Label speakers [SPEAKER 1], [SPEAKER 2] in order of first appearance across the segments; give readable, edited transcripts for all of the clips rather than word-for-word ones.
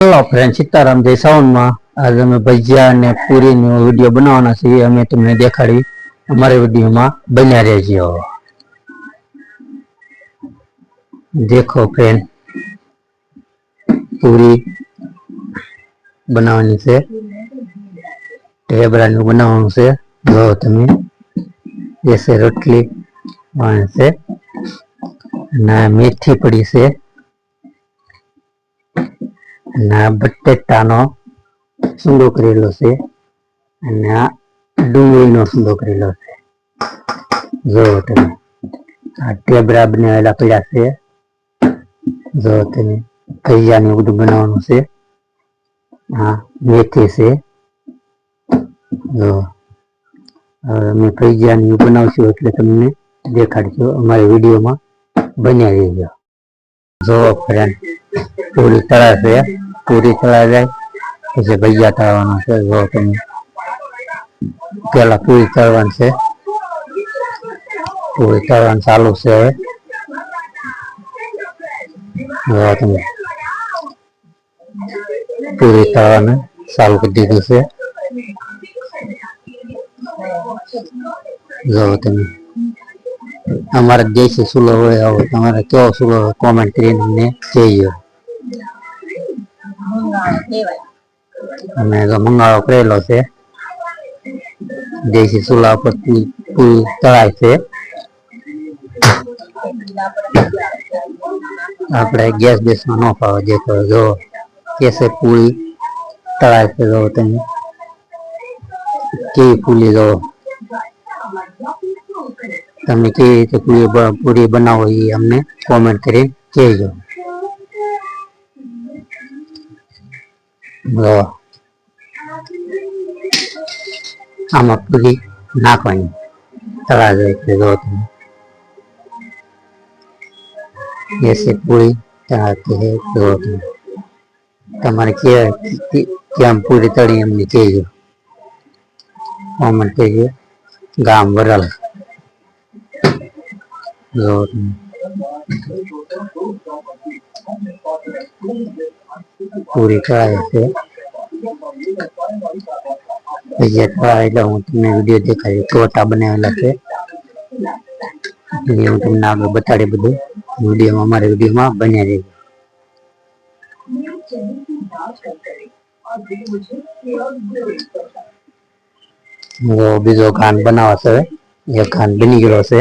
[SPEAKER 1] Hello friend, Sitaram जय sound में आज अमे भजिया ने पूरी नो वीडियो बनावाना छे। अमे तमने देखाड़ी हमारे वीडियो में बन्या रहियो। देखो फ्रेंड, पूरी बनावानी छे, टेबरा नु बनावानुं छे। जो तमे जैसे रोटली बने छे ना मेथी पड़ी छे ना बटेटानो सूंदो करेलो छे અને ડુંગળીનો સૂંદો કરેલો છે। જો તમે આ ટેબરા બનાવેલા પડ્યા છે। જો તમે ભજીયાને બધું બનાવવાનું છે। હા, મેથી છે। જો અમે ભજીયાને બનાવશું એટલે તમને દેખાડશું। અમારી વિડીયોમાં બન્યા રહેજો। જો ફ્રેન્ડ, પૂરી તળા છે, પૂરી તળા જાય પછી ભજીયા તળવાના છે। જો તમે પેલા પૂરી તળવાની છે, પૂરી તળવાનું ચાલુ છે। હવે તમે પૂરી તળવાનું ચાલુ કરી દીધું છે। જો તમે અમારા દેશી ચૂલો હોય આવો તમારે કેવો ચૂલો કોમેન્ટ કરીને અમને કહેજો। અમે તો મંગાળો કરેલો છે, દેશી ચૂલા પર પૂરી તળાય છે। આપણે ગેસ બેસમાં ન ફાવે દેખો। જો કેસે પૂરી તળાય છે। જો તમે કેવી ફૂલી જો તમે કેવી રીતે પૂરી બનાવો એ અમને કોમેન્ટ કરી કહેજો। આમાં પૂરી નાખવાની તળા જાય છે। જો તમે ऐसे पूरी तड़ाते हैं। तो તમારે કેમ પૂરી તળી અમને કહેજો, કોમેન્ટ કહેજો। ગામ વરલ જો પૂરી તળાય છે। ભજીયા તળાય એટલે હું તમને વિડીયો દેખાડી ટોટા બનાવેલા છે। હું તમને આગળ બતાડી બધું વિડીયોમાં અમારી વિડીયોમાં બન્યા રહેજો। બીજો ખાંડ બનાવે છે, એક ખાંડ બની ગયો છે।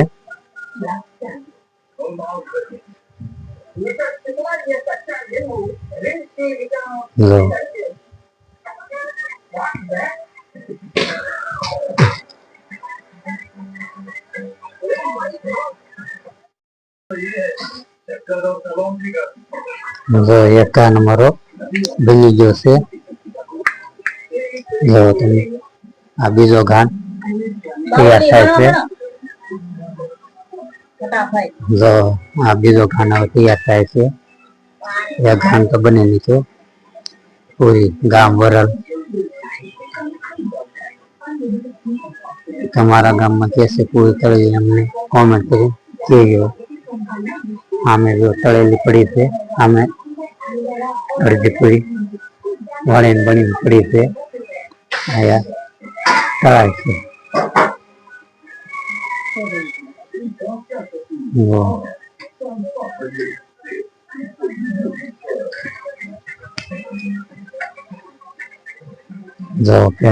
[SPEAKER 1] જો એક ખાંડ અમારો બની ગયો છે। જો તમે આ બીજો ખાંડ તૈયાર થાય છે। જો આ બીજો ખાંડ હવે તૈયાર થાય છે। એક ખાંડ તો બનેલી છે પૂરી ગામ વરલ। તમારા ગામમાં કેસે પૂરી તળી અમને કોમેન્ટ કરી કહેજો। આમે જો તળેલી પડી છે, આમે અડધી પૂરી વણીને બનીને પડી છે, આયા તળાય છે। જો કે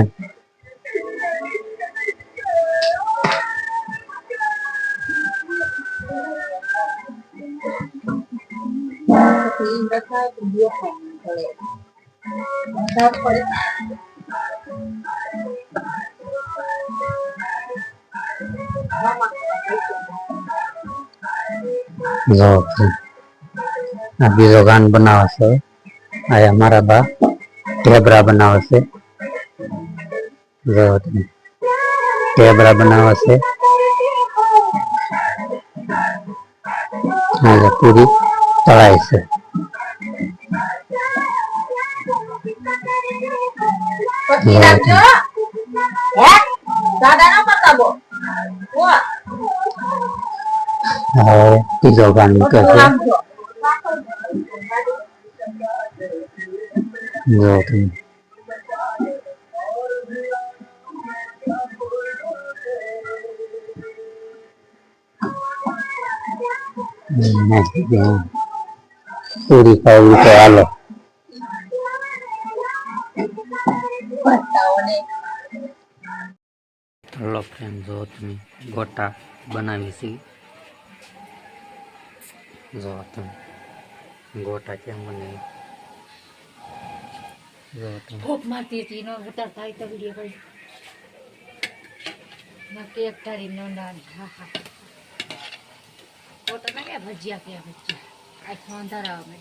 [SPEAKER 1] જો આ બીજો ગાન બનાવે છે। આ મારા બા ટેબરા બનાવે છે। જો ટેબરા બનાવે છે। આ પૂરી તળાય છે। બીજો ગાન મૂકે છે। જો તમે નાખી દે. પૂરી ખાવી તો હાલો. હલો ફ્રેન્ડ, જો તમે ગોટા બનાવી છે. જો તમે ગોટા કેમ બનાવી. જો તમે
[SPEAKER 2] ભૂખ મારતી હતી નો ઉતાર થાય તો વિડીયો કરી નક્કી એક તારી નો ના હા હા ફોટો ના કે ભજીયા કે ભજીયા આખો અંધારા આવે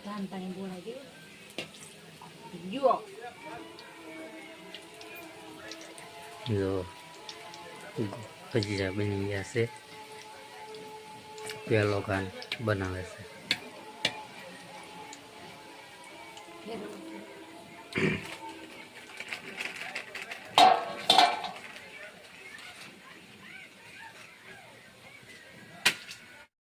[SPEAKER 2] ધાન પાણી બોલાવી ગયો
[SPEAKER 1] જો ભજીયા બની ગયા છે. પેલો કાન બનાવે છે.